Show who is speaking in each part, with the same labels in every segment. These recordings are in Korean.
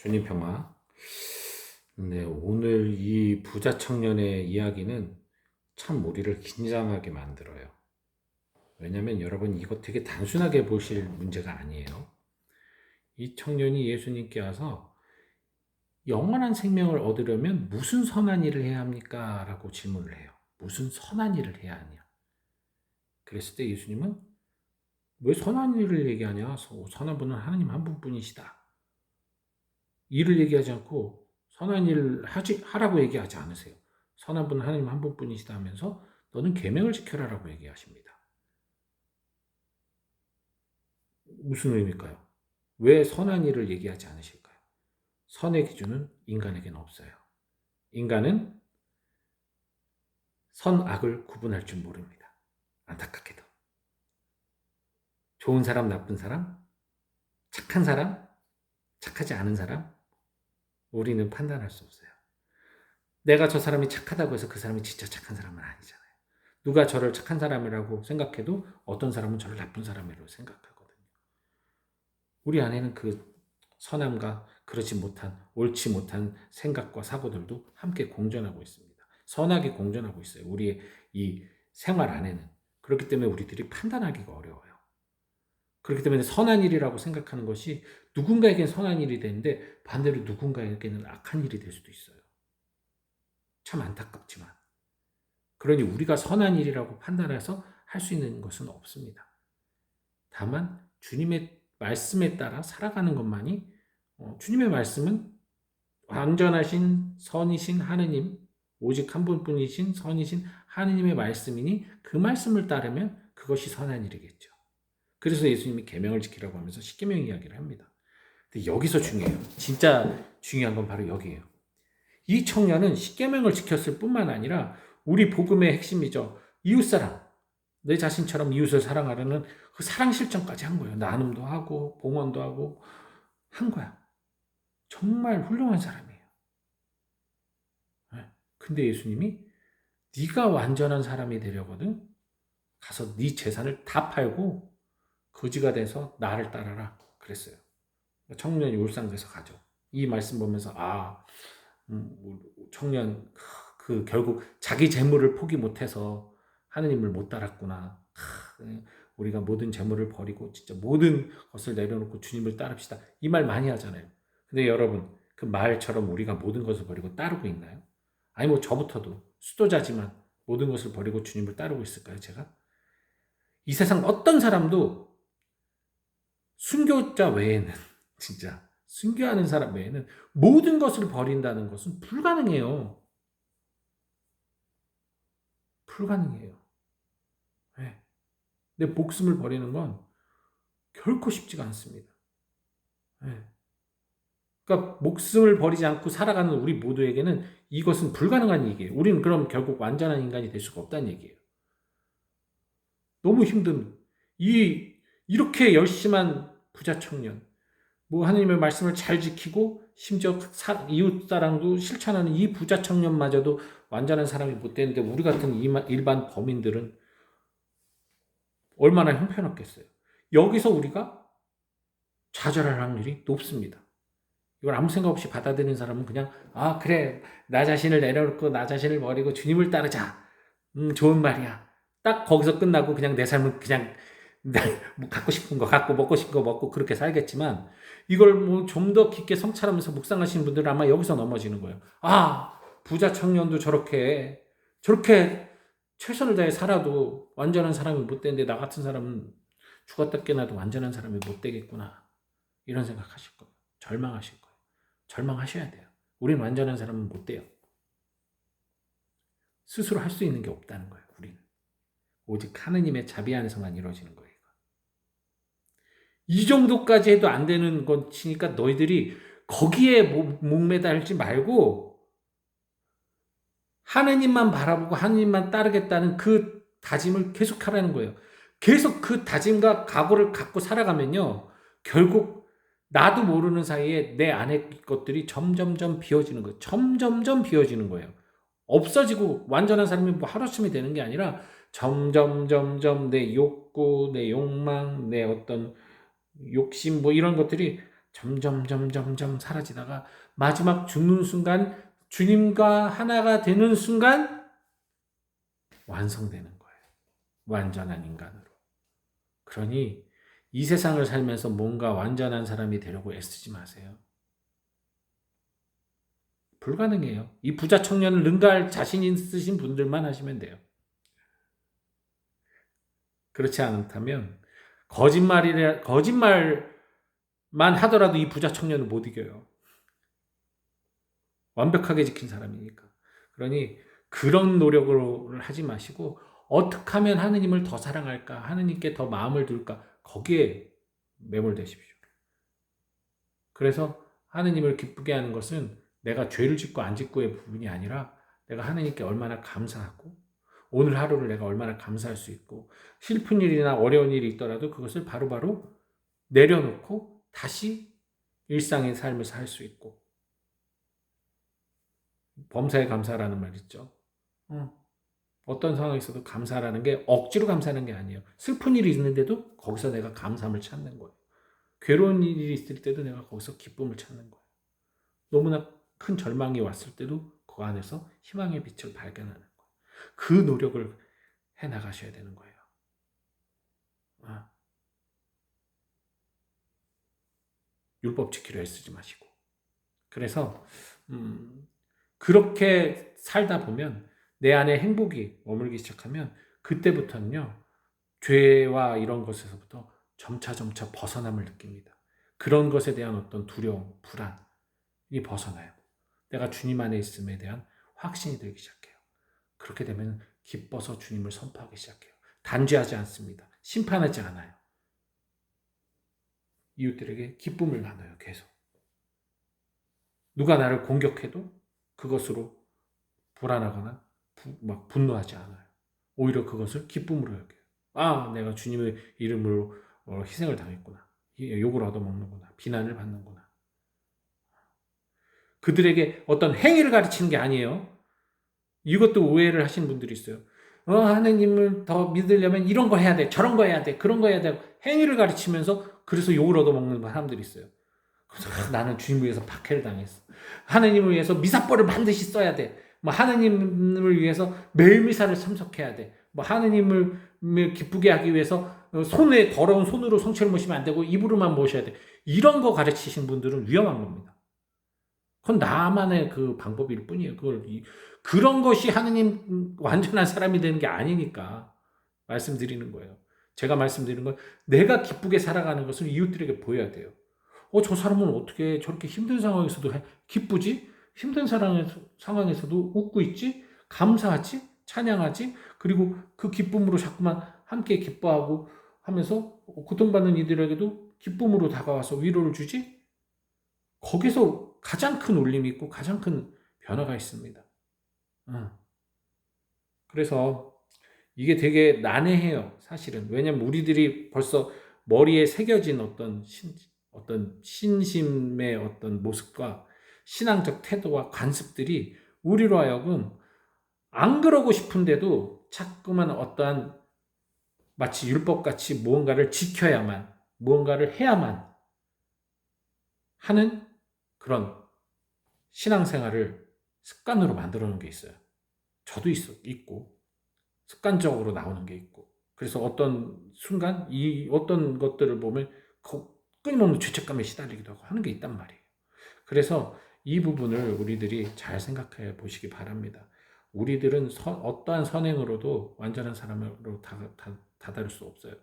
Speaker 1: 주님 평화. 네, 오늘 이 부자 청년의 이야기는 참 우리를 긴장하게 만들어요. 왜냐면 여러분 이거 되게 단순하게 보실 문제가 아니에요. 이 청년이 예수님께 와서 영원한 생명을 얻으려면 무슨 선한 일을 해야 합니까? 라고 질문을 해요. 무슨 선한 일을 해야 하냐? 그랬을 때 예수님은 왜 선한 일을 얘기하냐? 선한 분은 하나님 한 분뿐이시다. 일을 얘기하지 않고 선한 일을 하라고 얘기하지 않으세요. 선한 분은 하나님 한 분뿐이시다 하면서 너는 계명을 지켜라라고 얘기하십니다. 무슨 의미일까요? 왜 선한 일을 얘기하지 않으실까요? 선의 기준은 인간에게는 없어요. 인간은 선악을 구분할 줄 모릅니다. 안타깝게도. 좋은 사람, 나쁜 사람, 착한 사람, 착하지 않은 사람, 우리는 판단할 수 없어요. 내가 저 사람이 착하다고 해서 그 사람이 진짜 착한 사람은 아니잖아요. 누가 저를 착한 사람이라고 생각해도 어떤 사람은 저를 나쁜 사람이라고 생각하거든요. 우리 안에는 그 선함과 그렇지 못한, 옳지 못한 생각과 사고들도 함께 공존하고 있습니다. 선하게 공존하고 있어요. 우리의 이 생활 안에는. 그렇기 때문에 우리들이 판단하기가 어려워요. 그렇기 때문에 선한 일이라고 생각하는 것이 누군가에겐 선한 일이 되는데 반대로 누군가에게는 악한 일이 될 수도 있어요. 참 안타깝지만. 그러니 우리가 선한 일이라고 판단해서 할 수 있는 것은 없습니다. 다만 주님의 말씀에 따라 살아가는 것만이 주님의 말씀은 완전하신 선이신 하느님, 오직 한 분뿐이신 선이신 하느님의 말씀이니 그 말씀을 따르면 그것이 선한 일이겠죠. 그래서 예수님이 계명을 지키라고 하면서 십계명 이야기를 합니다. 근데 여기서 중요해요. 진짜 중요한 건 바로 여기예요. 이 청년은 십계명을 지켰을 뿐만 아니라 우리 복음의 핵심이죠. 이웃사랑, 내 자신처럼 이웃을 사랑하려는 그 사랑 실천까지 한 거예요. 나눔도 하고 봉헌도 하고 한 거야. 정말 훌륭한 사람이에요. 근데 예수님이 네가 완전한 사람이 되려거든 가서 네 재산을 다 팔고 거지가 돼서 나를 따라라 그랬어요. 청년이 울상돼서 가죠. 이 말씀 보면서 청년 결국 자기 재물을 포기 못해서 하느님을 못 따랐구나. 우리가 모든 재물을 버리고 진짜 모든 것을 내려놓고 주님을 따릅시다. 이 말 많이 하잖아요. 근데 여러분 그 말처럼 우리가 모든 것을 버리고 따르고 있나요? 아니 뭐 저부터도 수도자지만 모든 것을 버리고 주님을 따르고 있을까요? 제가? 이 세상 어떤 사람도 순교자 외에는 진짜 순교하는 사람 외에는 모든 것을 버린다는 것은 불가능해요. 불가능해요. 네. 내 목숨을 버리는 건 결코 쉽지가 않습니다. 네. 그러니까 목숨을 버리지 않고 살아가는 우리 모두에게는 이것은 불가능한 얘기예요. 우리는 그럼 결국 완전한 인간이 될 수가 없다는 얘기예요. 너무 힘든 이렇게 열심한 부자 청년, 뭐 하나님의 말씀을 잘 지키고 심지어 이웃 사랑도 실천하는 이 부자 청년마저도 완전한 사람이 못 되는데 우리 같은 일반 범인들은 얼마나 형편없겠어요. 여기서 우리가 좌절할 확률이 높습니다. 이걸 아무 생각 없이 받아들이는 사람은 그냥 그래 나 자신을 내려놓고 나 자신을 버리고 주님을 따르자. 좋은 말이야. 딱 거기서 끝나고 그냥 내 삶은 그냥 뭐 갖고 싶은 거 갖고 먹고 싶은 거 먹고 그렇게 살겠지만 이걸 뭐 좀 더 깊게 성찰하면서 묵상하시는 분들은 아마 여기서 넘어지는 거예요. 부자 청년도 저렇게 최선을 다해 살아도 완전한 사람이 못 되는데 나 같은 사람은 죽었다 깨나도 완전한 사람이 못 되겠구나. 이런 생각하실 거예요. 절망하실 거예요. 절망하셔야 돼요. 우린 완전한 사람은 못 돼요. 스스로 할 수 있는 게 없다는 거예요. 우리는. 오직 하느님의 자비 안에서만 이루어지는 거예요. 이 정도까지 해도 안 되는 것이니까 너희들이 거기에 목매달지 말고 하느님만 바라보고 하느님만 따르겠다는 그 다짐을 계속하라는 거예요. 계속 그 다짐과 각오를 갖고 살아가면요. 결국 나도 모르는 사이에 내 안에 것들이 점점점 비워지는 거예요. 점점점 비워지는 거예요. 없어지고 완전한 사람이 뭐 하루아침에 되는 게 아니라 점점점점 내 욕구, 내 욕망, 내 어떤 욕심 뭐 이런 것들이 점점 사라지다가 마지막 죽는 순간 주님과 하나가 되는 순간 완성되는 거예요. 완전한 인간으로. 그러니 이 세상을 살면서 뭔가 완전한 사람이 되려고 애쓰지 마세요. 불가능해요. 이 부자 청년을 능가할 자신 있으신 분들만 하시면 돼요. 그렇지 않다면 거짓말만 하더라도 이 부자 청년을 못 이겨요. 완벽하게 지킨 사람이니까. 그러니 그런 노력을 하지 마시고 어떻게 하면 하느님을 더 사랑할까? 하느님께 더 마음을 둘까? 거기에 매몰되십시오. 그래서 하느님을 기쁘게 하는 것은 내가 죄를 짓고 안 짓고의 부분이 아니라 내가 하느님께 얼마나 감사하고 오늘 하루를 내가 얼마나 감사할 수 있고 슬픈 일이나 어려운 일이 있더라도 그것을 바로바로 내려놓고 다시 일상의 삶을 살 수 있고 범사에 감사라는 말 있죠. 어떤 상황에서도 감사라는 게 억지로 감사하는 게 아니에요. 슬픈 일이 있는데도 거기서 내가 감사함을 찾는 거예요. 괴로운 일이 있을 때도 내가 거기서 기쁨을 찾는 거예요. 너무나 큰 절망이 왔을 때도 그 안에서 희망의 빛을 발견하는 거예요. 그 노력을 해 나가셔야 되는 거예요. 율법 지키려 애쓰지 마시고. 그래서 그렇게 살다 보면 내 안에 행복이 머물기 시작하면 그때부터는요. 죄와 이런 것에서부터 점차 벗어남을 느낍니다. 그런 것에 대한 어떤 두려움, 불안이 벗어나요. 내가 주님 안에 있음에 대한 확신이 들기 시작해요. 그렇게 되면 기뻐서 주님을 선포하기 시작해요. 단죄하지 않습니다. 심판하지 않아요. 이웃들에게 기쁨을 나눠요. 계속. 누가 나를 공격해도 그것으로 불안하거나 막 분노하지 않아요. 오히려 그것을 기쁨으로 여겨요. 내가 주님의 이름으로 희생을 당했구나. 욕을 얻어먹는구나. 비난을 받는구나. 그들에게 어떤 행위를 가르치는 게 아니에요. 이것도 오해를 하시는 분들이 있어요. 하나님을 더 믿으려면 이런 거 해야 돼. 저런 거 해야 돼. 그런 거 해야 돼. 행위를 가르치면서 그래서 욕을 얻어먹는 사람들이 있어요. 나는 주님을 위해서 박해를 당했어. 하나님을 위해서 미사법을 반드시 써야 돼. 하나님을 위해서 매일 미사를 참석해야 돼. 하나님을 기쁘게 하기 위해서 손에 더러운 손으로 성체를 모시면 안 되고 입으로만 모셔야 돼. 이런 거 가르치신 분들은 위험한 겁니다. 그건 나만의 그 방법일 뿐이에요. 그런 것이 하느님 완전한 사람이 되는 게 아니니까 말씀드리는 거예요. 제가 말씀드리는 건 내가 기쁘게 살아가는 것을 이웃들에게 보여야 돼요. 저 사람은 어떻게 저렇게 힘든 상황에서도 기쁘지? 힘든 상황에서도 웃고 있지? 감사하지? 찬양하지? 그리고 그 기쁨으로 자꾸만 함께 기뻐하고 하면서 고통받는 이들에게도 기쁨으로 다가와서 위로를 주지? 거기서 가장 큰 울림이 있고 가장 큰 변화가 있습니다. 그래서 이게 되게 난해해요. 사실은. 왜냐면 우리들이 벌써 머리에 새겨진 어떤 신심의 어떤 모습과 신앙적 태도와 관습들이 우리로 하여금 안 그러고 싶은데도 자꾸만 어떠한 마치 율법같이 무언가를 지켜야만, 무언가를 해야만 하는 그런 신앙생활을 습관으로 만들어 놓은 게 있어요. 저도 있고 습관적으로 나오는 게 있고 그래서 어떤 순간 어떤 것들을 보면 끊임없는 죄책감에 시달리기도 하고 하는 게 있단 말이에요. 그래서 이 부분을 우리들이 잘 생각해 보시기 바랍니다. 우리들은 어떠한 선행으로도 완전한 사람으로 다다를 수 없어요.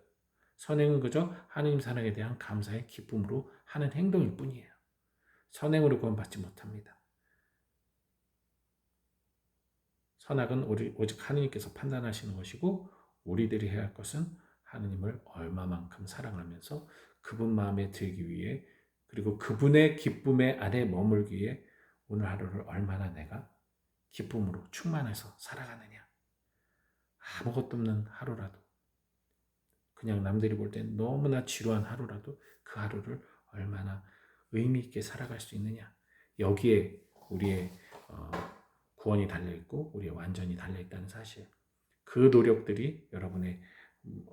Speaker 1: 선행은 그저 하느님 사랑에 대한 감사의 기쁨으로 하는 행동일 뿐이에요. 선행으로 구원받지 못합니다. 선악은 오직 하느님께서 판단하시는 것이고 우리들이 해야 할 것은 하느님을 얼마만큼 사랑하면서 그분 마음에 들기 위해 그리고 그분의 기쁨의 안에 머물기 위해 오늘 하루를 얼마나 내가 기쁨으로 충만해서 살아가느냐. 아무것도 없는 하루라도 그냥 남들이 볼 땐 너무나 지루한 하루라도 그 하루를 얼마나 의미 있게 살아갈 수 있느냐. 여기에 우리의 구원이 달려있고 우리의 완전이 달려있다는 사실. 그 노력들이 여러분의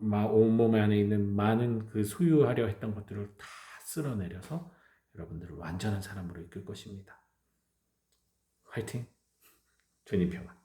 Speaker 1: 온몸 안에 있는 많은 그 소유하려 했던 것들을 다 쓸어내려서 여러분들을 완전한 사람으로 이끌 것입니다. 화이팅! 주님 평안.